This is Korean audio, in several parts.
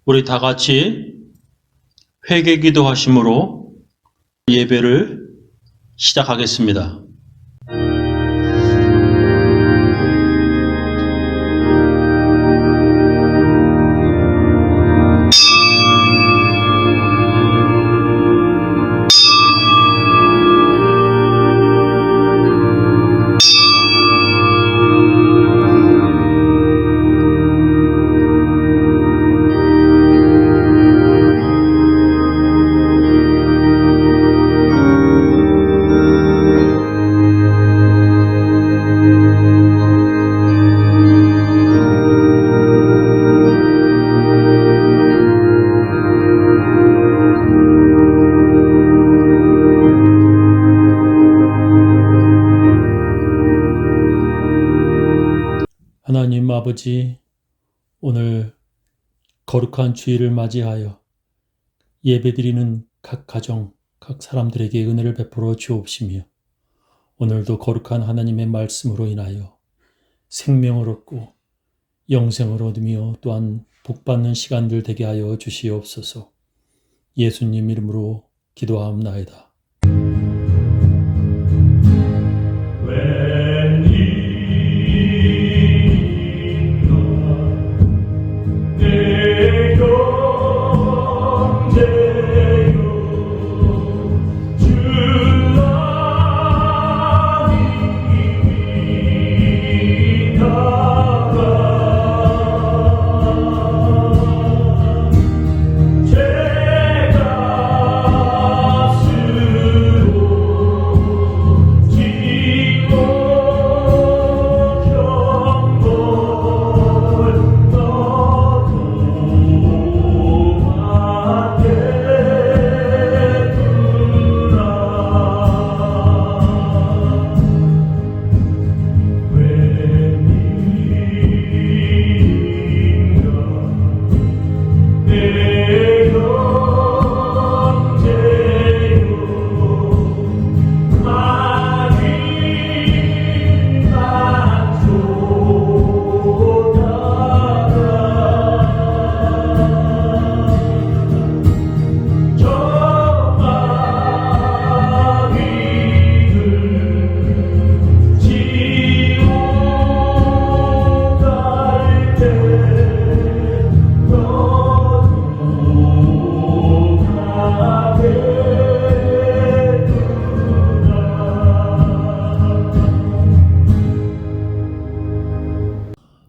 우리 다 같이 회개 기도하심으로 예배를 시작하겠습니다. 하나님 아버지, 오늘 거룩한 주일을 맞이하여 예배드리는 각 가정, 각 사람들에게 은혜를 베풀어 주옵시며 오늘도 거룩한 하나님의 말씀으로 인하여 생명을 얻고 영생을 얻으며 또한 복받는 시간들 되게 하여 주시옵소서. 예수님 이름으로 기도하옵나이다.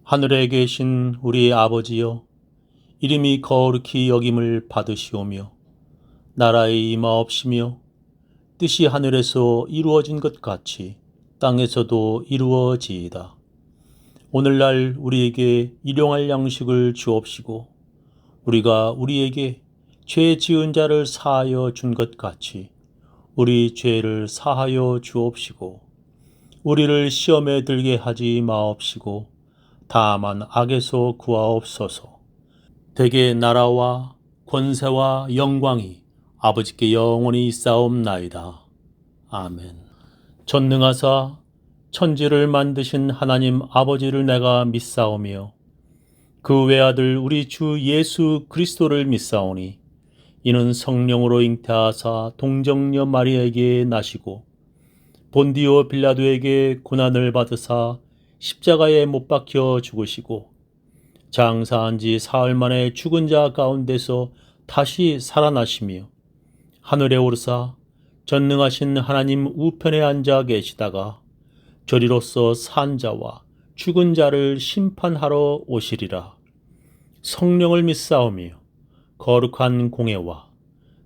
하늘에 계신 우리 아버지여, 이름이 거룩히 여김을 받으시오며 나라의 임하옵시며 뜻이 하늘에서 이루어진 것 같이 땅에서도 이루어지이다. 오늘날 우리에게 일용할 양식을 주옵시고 우리가 우리에게 죄 지은 자를 사하여 준 것 같이 우리 죄를 사하여 주옵시고 우리를 시험에 들게 하지 마옵시고 다만 악에서 구하옵소서. 대개 나라와 권세와 영광이 아버지께 영원히 있사옵나이다. 아멘. 전능하사 천지를 만드신 하나님 아버지를 내가 믿사오며 그 외아들 우리 주 예수 그리스도를 믿사오니 이는 성령으로 잉태하사 동정녀 마리아에게 나시고 본디오 빌라도에게 고난을 받으사 십자가에 못 박혀 죽으시고 장사한 지 사흘 만에 죽은 자 가운데서 다시 살아나시며 하늘에 오르사 전능하신 하나님 우편에 앉아 계시다가 저리로서 산 자와 죽은 자를 심판하러 오시리라. 성령을 믿사오며 거룩한 공회와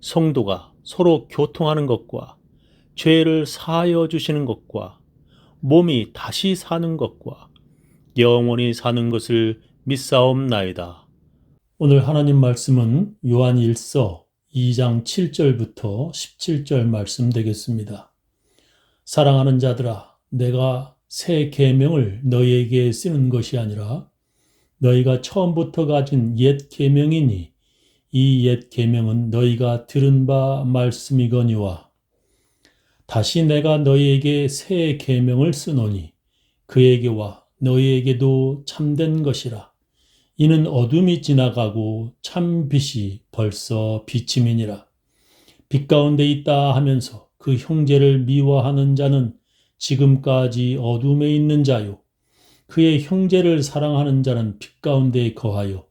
성도가 서로 교통하는 것과 죄를 사하여 주시는 것과 몸이 다시 사는 것과 영원히 사는 것을 믿사옵나이다. 오늘 하나님 말씀은 요한 1서 2장 7절부터 17절 말씀 되겠습니다. 사랑하는 자들아, 내가 새 계명을 너희에게 쓰는 것이 아니라 너희가 처음부터 가진 옛 계명이니 이 옛 계명은 너희가 들은 바 말씀이거니와 다시 내가 너희에게 새 계명을 쓰노니 그에게와 너희에게도 참된 것이라. 이는 어둠이 지나가고 참 빛이 벌써 비침이니라. 빛 가운데 있다 하면서 그 형제를 미워하는 자는 지금까지 어둠에 있는 자요. 그의 형제를 사랑하는 자는 빛 가운데 거하여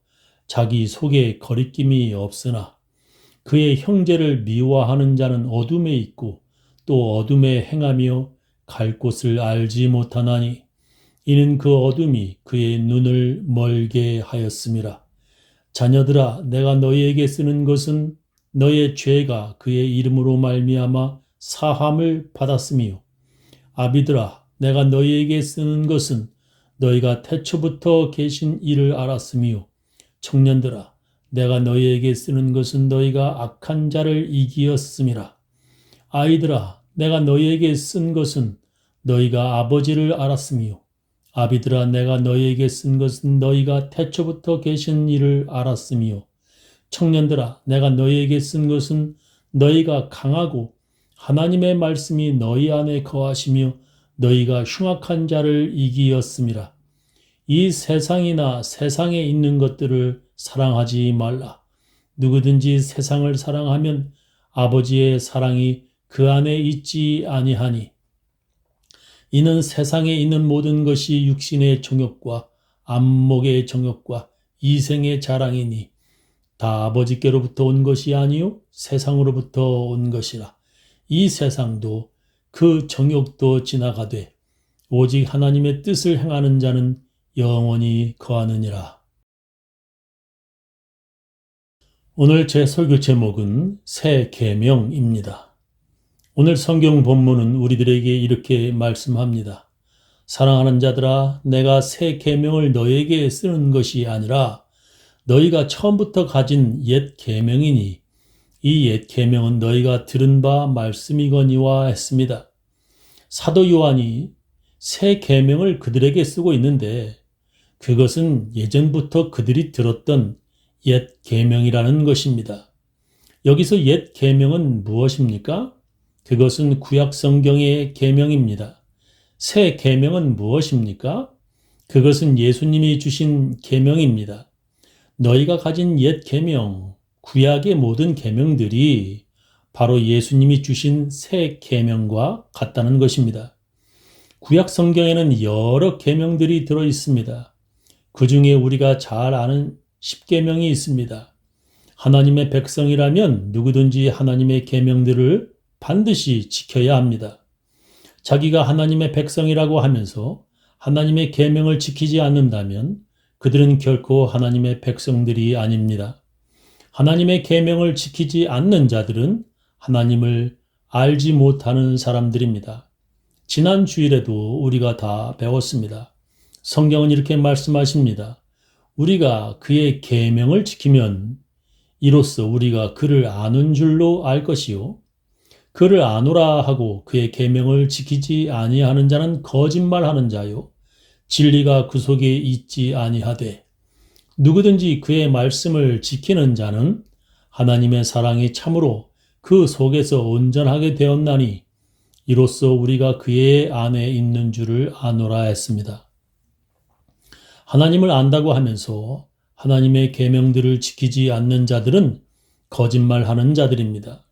자기 속에 거리낌이 없으나 그의 형제를 미워하는 자는 어둠에 있고 또 어둠에 행하며 갈 곳을 알지 못하나니 이는 그 어둠이 그의 눈을 멀게 하였음이라. 자녀들아, 내가 너희에게 쓰는 것은 너의 죄가 그의 이름으로 말미암아 사함을 받았으며, 아비들아, 내가 너희에게 쓰는 것은 너희가 태초부터 계신 이를 알았으며, 청년들아, 내가 너희에게 쓰는 것은 너희가 악한 자를 이기었음이라. 아이들아, 내가 너희에게 쓴 것은 너희가 아버지를 알았으며, 아비들아, 내가 너희에게 쓴 것은 너희가 태초부터 계신 이를 알았으며, 청년들아, 내가 너희에게 쓴 것은 너희가 강하고 하나님의 말씀이 너희 안에 거하시며 너희가 흉악한 자를 이기었음이라. 이 세상이나 세상에 있는 것들을 사랑하지 말라. 누구든지 세상을 사랑하면 아버지의 사랑이 그 안에 있지 아니하니. 이는 세상에 있는 모든 것이 육신의 정욕과 안목의 정욕과 이생의 자랑이니 다 아버지께로부터 온 것이 아니요 세상으로부터 온 것이라. 이 세상도 그 정욕도 지나가되 오직 하나님의 뜻을 행하는 자는 영원히 거하느니라. 오늘 제 설교 제목은 새 계명입니다. 오늘 성경 본문은 우리들에게 이렇게 말씀합니다. 사랑하는 자들아, 내가 새 계명을 너에게 쓰는 것이 아니라 너희가 처음부터 가진 옛 계명이니 이 옛 계명은 너희가 들은 바 말씀이거니와 했습니다. 사도 요한이 새 계명을 그들에게 쓰고 있는데 그것은 예전부터 그들이 들었던 옛 계명이라는 것입니다. 여기서 옛 계명은 무엇입니까? 그것은 구약 성경의 계명입니다. 새 계명은 무엇입니까? 그것은 예수님이 주신 계명입니다. 너희가 가진 옛 계명, 구약의 모든 계명들이 바로 예수님이 주신 새 계명과 같다는 것입니다. 구약 성경에는 여러 계명들이 들어 있습니다. 그 중에 우리가 잘 아는 10계명이 있습니다. 하나님의 백성이라면 누구든지 하나님의 계명들을 반드시 지켜야 합니다. 자기가 하나님의 백성이라고 하면서 하나님의 계명을 지키지 않는다면 그들은 결코 하나님의 백성들이 아닙니다. 하나님의 계명을 지키지 않는 자들은 하나님을 알지 못하는 사람들입니다. 지난 주일에도 우리가 다 배웠습니다. 성경은 이렇게 말씀하십니다. 우리가 그의 계명을 지키면 이로써 우리가 그를 아는 줄로 알 것이요. 그를 아노라 하고 그의 계명을 지키지 아니하는 자는 거짓말하는 자요. 진리가 그 속에 있지 아니하되 누구든지 그의 말씀을 지키는 자는 하나님의 사랑이 참으로 그 속에서 온전하게 되었나니 이로써 우리가 그의 안에 있는 줄을 아노라 했습니다. 하나님을 안다고 하면서 하나님의 계명들을 지키지 않는 자들은 거짓말하는 자들입니다.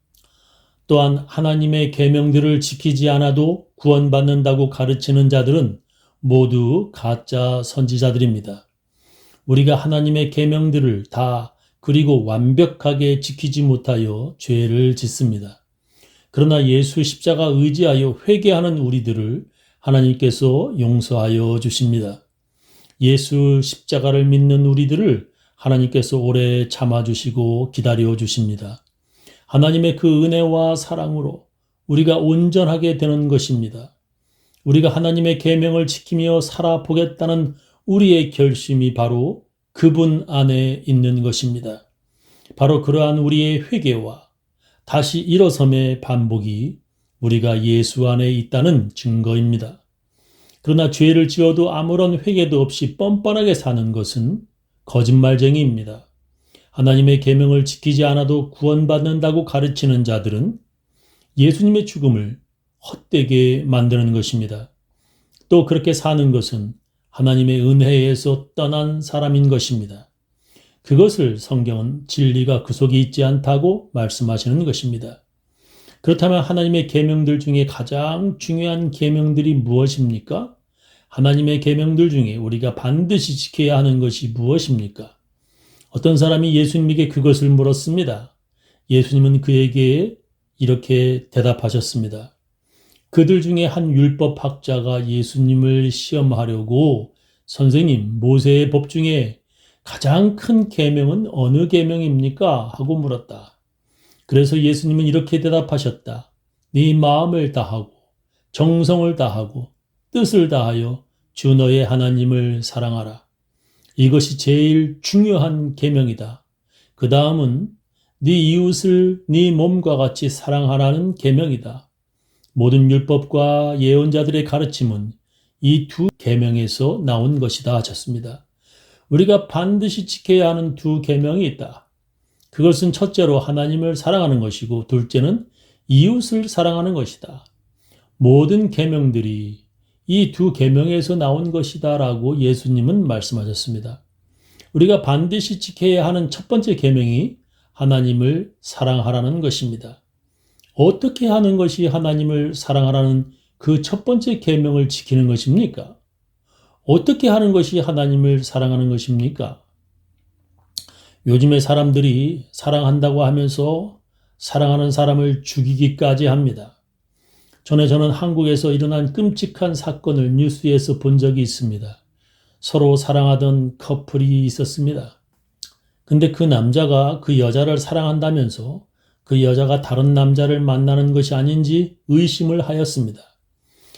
또한 하나님의 계명들을 지키지 않아도 구원받는다고 가르치는 자들은 모두 가짜 선지자들입니다. 우리가 하나님의 계명들을 다 그리고 완벽하게 지키지 못하여 죄를 짓습니다. 그러나 예수 십자가 의지하여 회개하는 우리들을 하나님께서 용서하여 주십니다. 예수 십자가를 믿는 우리들을 하나님께서 오래 참아주시고 기다려 주십니다. 하나님의 그 은혜와 사랑으로 우리가 온전하게 되는 것입니다. 우리가 하나님의 계명을 지키며 살아보겠다는 우리의 결심이 바로 그분 안에 있는 것입니다. 바로 그러한 우리의 회개와 다시 일어섬의 반복이 우리가 예수 안에 있다는 증거입니다. 그러나 죄를 지어도 아무런 회개도 없이 뻔뻔하게 사는 것은 거짓말쟁이입니다. 하나님의 계명을 지키지 않아도 구원받는다고 가르치는 자들은 예수님의 죽음을 헛되게 만드는 것입니다. 또 그렇게 사는 것은 하나님의 은혜에서 떠난 사람인 것입니다. 그것을 성경은 진리가 그 속에 있지 않다고 말씀하시는 것입니다. 그렇다면 하나님의 계명들 중에 가장 중요한 계명들이 무엇입니까? 하나님의 계명들 중에 우리가 반드시 지켜야 하는 것이 무엇입니까? 어떤 사람이 예수님에게 그것을 물었습니다. 예수님은 그에게 이렇게 대답하셨습니다. 그들 중에 한 율법학자가 예수님을 시험하려고 선생님, 모세의 법 중에 가장 큰 계명은 어느 계명입니까? 하고 물었다. 그래서 예수님은 이렇게 대답하셨다. 네 마음을 다하고 정성을 다하고 뜻을 다하여 주 너의 하나님을 사랑하라. 이것이 제일 중요한 계명이다. 그 다음은 네 이웃을 네 몸과 같이 사랑하라는 계명이다. 모든 율법과 예언자들의 가르침은 이 두 계명에서 나온 것이다 하셨습니다. 우리가 반드시 지켜야 하는 두 계명이 있다. 그것은 첫째로 하나님을 사랑하는 것이고 둘째는 이웃을 사랑하는 것이다. 모든 계명들이 이 두 계명에서 나온 것이다라고 예수님은 말씀하셨습니다. 우리가 반드시 지켜야 하는 첫 번째 계명이 하나님을 사랑하라는 것입니다. 어떻게 하는 것이 하나님을 사랑하라는 그 첫 번째 계명을 지키는 것입니까? 어떻게 하는 것이 하나님을 사랑하는 것입니까? 요즘에 사람들이 사랑한다고 하면서 사랑하는 사람을 죽이기까지 합니다. 전에 저는 한국에서 일어난 끔찍한 사건을 뉴스에서 본 적이 있습니다. 서로 사랑하던 커플이 있었습니다. 근데 그 남자가 그 여자를 사랑한다면서 그 여자가 다른 남자를 만나는 것이 아닌지 의심을 하였습니다.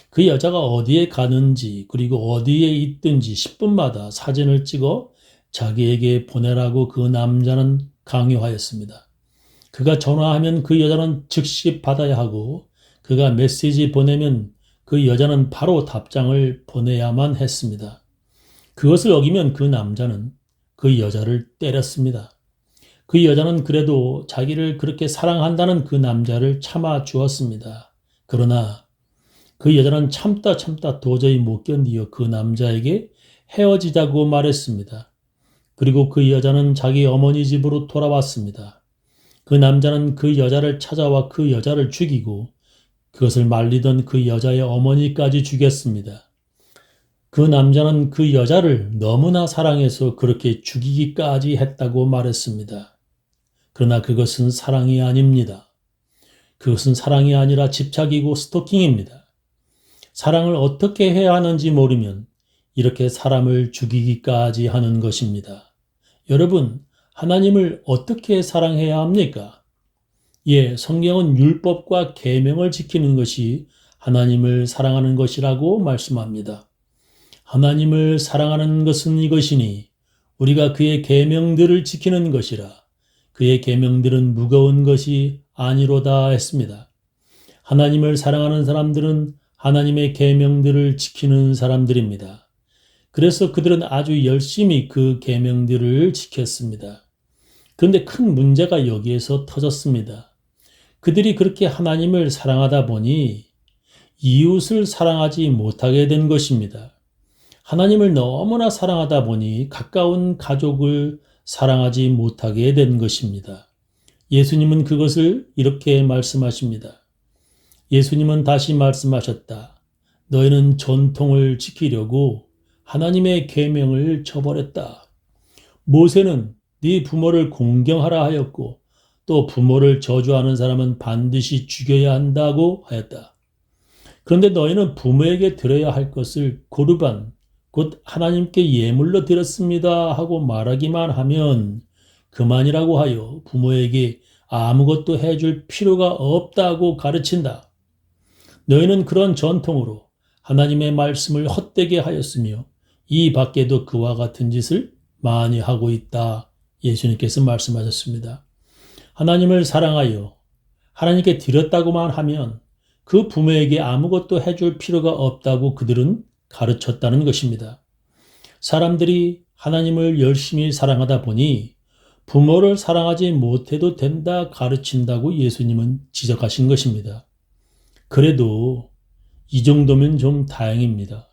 그 여자가 어디에 가는지 그리고 어디에 있든지 10분마다 사진을 찍어 자기에게 보내라고 그 남자는 강요하였습니다. 그가 전화하면 그 여자는 즉시 받아야 하고 그가 메시지 보내면 그 여자는 바로 답장을 보내야만 했습니다. 그것을 어기면 그 남자는 그 여자를 때렸습니다. 그 여자는 그래도 자기를 그렇게 사랑한다는 그 남자를 참아 주었습니다. 그러나 그 여자는 참다 도저히 못 견디어 그 남자에게 헤어지자고 말했습니다. 그리고 그 여자는 자기 어머니 집으로 돌아왔습니다. 그 남자는 그 여자를 찾아와 그 여자를 죽이고 그것을 말리던 그 여자의 어머니까지 죽였습니다. 그 남자는 그 여자를 너무나 사랑해서 그렇게 죽이기까지 했다고 말했습니다. 그러나 그것은 사랑이 아닙니다. 그것은 사랑이 아니라 집착이고 스토킹입니다. 사랑을 어떻게 해야 하는지 모르면 이렇게 사람을 죽이기까지 하는 것입니다. 여러분, 하나님을 어떻게 사랑해야 합니까? 성경은 율법과 계명을 지키는 것이 하나님을 사랑하는 것이라고 말씀합니다. 하나님을 사랑하는 것은 이것이니 우리가 그의 계명들을 지키는 것이라. 그의 계명들은 무거운 것이 아니로다 했습니다. 하나님을 사랑하는 사람들은 하나님의 계명들을 지키는 사람들입니다. 그래서 그들은 아주 열심히 그 계명들을 지켰습니다. 그런데 큰 문제가 여기에서 터졌습니다. 그들이 그렇게 하나님을 사랑하다 보니 이웃을 사랑하지 못하게 된 것입니다. 하나님을 너무나 사랑하다 보니 가까운 가족을 사랑하지 못하게 된 것입니다. 예수님은 그것을 이렇게 말씀하십니다. 예수님은 다시 말씀하셨다. 너희는 전통을 지키려고 하나님의 계명을 저버렸다. 모세는 네 부모를 공경하라 하였고 또 부모를 저주하는 사람은 반드시 죽여야 한다고 하였다. 그런데 너희는 부모에게 드려야 할 것을 고르반, 곧 하나님께 예물로 드렸습니다 하고 말하기만 하면 그만이라고 하여 부모에게 아무것도 해줄 필요가 없다고 가르친다. 너희는 그런 전통으로 하나님의 말씀을 헛되게 하였으며 이 밖에도 그와 같은 짓을 많이 하고 있다. 예수님께서 말씀하셨습니다. 하나님을 사랑하여 하나님께 드렸다고만 하면 그 부모에게 아무것도 해줄 필요가 없다고 그들은 가르쳤다는 것입니다. 사람들이 하나님을 열심히 사랑하다 보니 부모를 사랑하지 못해도 된다 가르친다고 예수님은 지적하신 것입니다. 그래도 이 정도면 좀 다행입니다.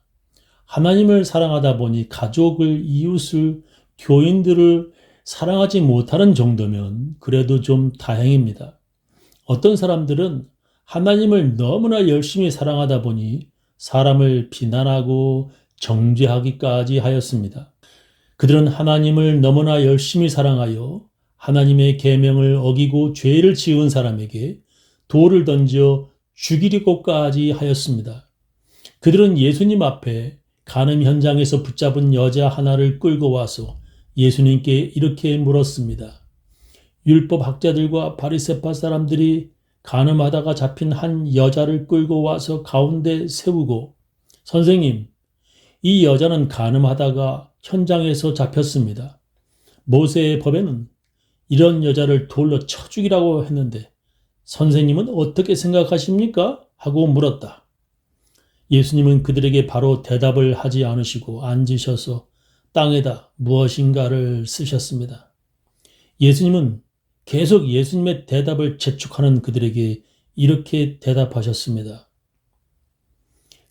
하나님을 사랑하다 보니 가족을, 이웃을, 교인들을 사랑하지 못하는 정도면 그래도 좀 다행입니다. 어떤 사람들은 하나님을 너무나 열심히 사랑하다 보니 사람을 비난하고 정죄하기까지 하였습니다. 그들은 하나님을 너무나 열심히 사랑하여 하나님의 계명을 어기고 죄를 지은 사람에게 돌을 던져 죽이려고까지 하였습니다. 그들은 예수님 앞에 간음 현장에서 붙잡은 여자 하나를 끌고 와서 예수님께 이렇게 물었습니다. 율법 학자들과 바리새파 사람들이 간음하다가 잡힌 한 여자를 끌고 와서 가운데 세우고, 선생님, 이 여자는 간음하다가 현장에서 잡혔습니다. 모세의 법에는 이런 여자를 돌로 쳐 죽이라고 했는데 선생님은 어떻게 생각하십니까? 하고 물었다. 예수님은 그들에게 바로 대답을 하지 않으시고 앉으셔서 땅에다 무엇인가를 쓰셨습니다. 예수님은 계속 예수님의 대답을 재촉하는 그들에게 이렇게 대답하셨습니다.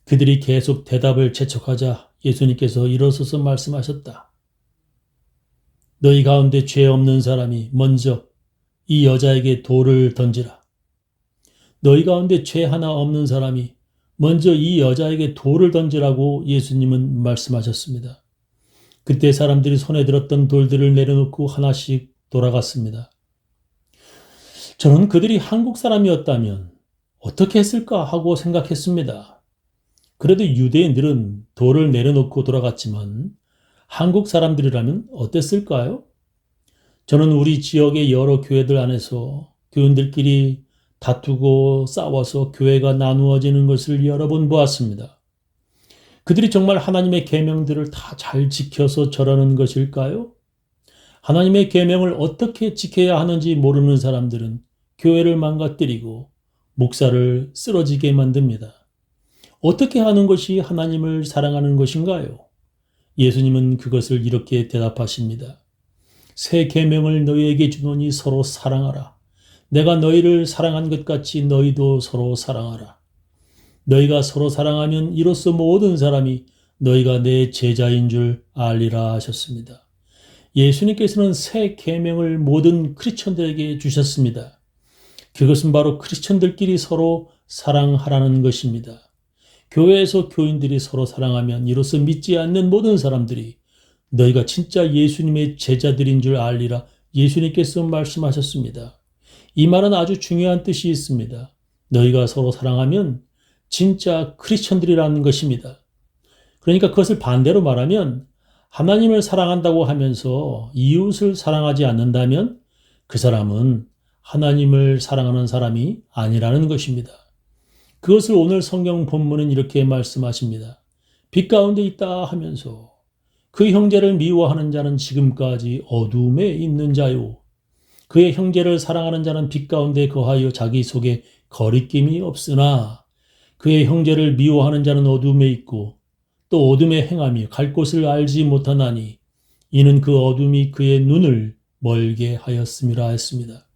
그들이 계속 대답을 재촉하자 예수님께서 일어서서 말씀하셨다. 너희 가운데 죄 없는 사람이 먼저 이 여자에게 돌을 던지라. 너희 가운데 죄 하나 없는 사람이 먼저 이 여자에게 돌을 던지라고 예수님은 말씀하셨습니다. 그때 사람들이 손에 들었던 돌들을 내려놓고 하나씩 돌아갔습니다. 저는 그들이 한국 사람이었다면 어떻게 했을까 하고 생각했습니다. 그래도 유대인들은 돌을 내려놓고 돌아갔지만 한국 사람들이라면 어땠을까요? 저는 우리 지역의 여러 교회들 안에서 교인들끼리 다투고 싸워서 교회가 나누어지는 것을 여러 번 보았습니다. 그들이 정말 하나님의 계명들을 다 잘 지켜서 저러는 것일까요? 하나님의 계명을 어떻게 지켜야 하는지 모르는 사람들은 교회를 망가뜨리고 목사를 쓰러지게 만듭니다. 어떻게 하는 것이 하나님을 사랑하는 것인가요? 예수님은 그것을 이렇게 대답하십니다. 새 계명을 너희에게 주노니 서로 사랑하라. 내가 너희를 사랑한 것 같이 너희도 서로 사랑하라. 너희가 서로 사랑하면 이로써 모든 사람이 너희가 내 제자인 줄 알리라 하셨습니다. 예수님께서는 새 계명을 모든 크리스천들에게 주셨습니다. 그것은 바로 크리스천들끼리 서로 사랑하라는 것입니다. 교회에서 교인들이 서로 사랑하면 이로써 믿지 않는 모든 사람들이 너희가 진짜 예수님의 제자들인 줄 알리라 예수님께서 말씀하셨습니다. 이 말은 아주 중요한 뜻이 있습니다. 너희가 서로 사랑하면 진짜 크리스천들이라는 것입니다. 그러니까 그것을 반대로 말하면 하나님을 사랑한다고 하면서 이웃을 사랑하지 않는다면 그 사람은 하나님을 사랑하는 사람이 아니라는 것입니다. 그것을 오늘 성경 본문은 이렇게 말씀하십니다. 빛 가운데 있다 하면서 그 형제를 미워하는 자는 지금까지 어둠에 있는 자요. 그의 형제를 사랑하는 자는 빛 가운데 거하여 자기 속에 거리낌이 없으나 그의 형제를 미워하는 자는 어둠에 있고 또 어둠에 행하며 갈 곳을 알지 못하나니 이는 그 어둠이 그의 눈을 멀게 하였음이라 했습니다.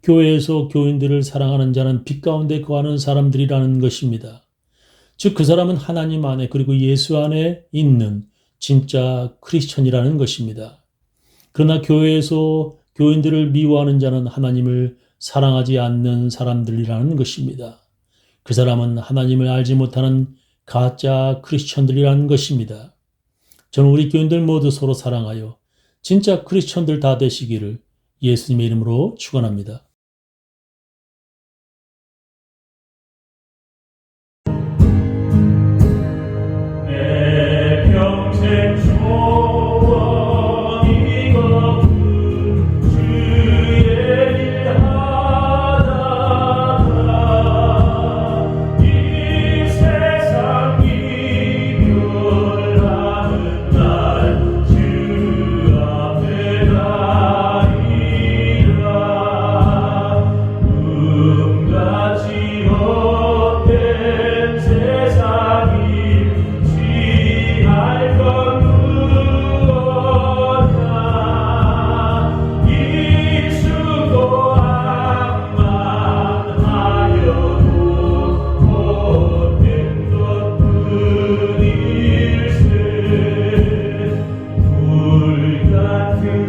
교회에서 교인들을 사랑하는 자는 빛 가운데 거하는 사람들이라는 것입니다. 즉 그 사람은 하나님 안에 그리고 예수 안에 있는 진짜 크리스천이라는 것입니다. 그러나 교회에서 교인들을 미워하는 자는 하나님을 사랑하지 않는 사람들이라는 것입니다. 그 사람은 하나님을 알지 못하는 가짜 크리스천들이라는 것입니다. 저는 우리 교인들 모두 서로 사랑하여 진짜 크리스천들 다 되시기를 예수님의 이름으로 축원합니다.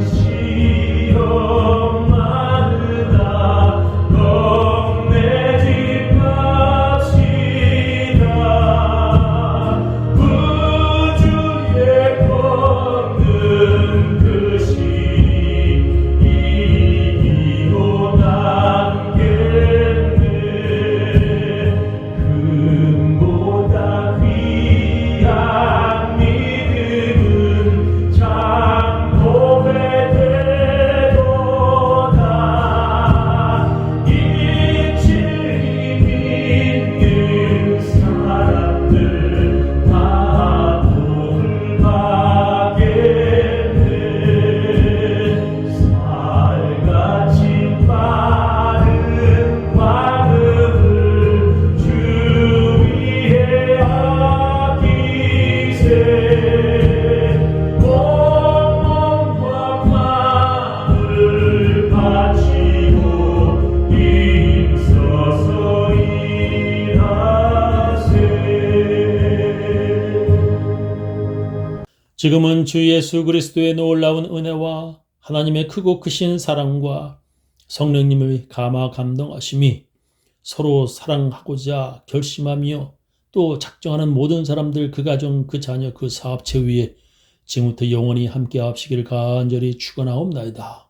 시험 많으나 겁내지 맙시다. 우주에 걷는 그 신이 이기고 남겠네. 금보다 귀한 믿음은 장독의 태도다. 이치를 믿는 사람들 다 복을 받겠네. 살같이 빠른 마음을 주 위에 아끼세. 몸과 마음을 바치고 힘써서 일하세. 지금은 주 예수 그리스도의 놀라운 은혜와 하나님의 크고 크신 사랑과 성령님의 감화 감동하심이 서로 사랑하고자 결심하며 또 작정하는 모든 사람들, 그 가정, 그 자녀, 그 사업체 위에 지금부터 영원히 함께 하시기를 간절히 축원하옵나이다.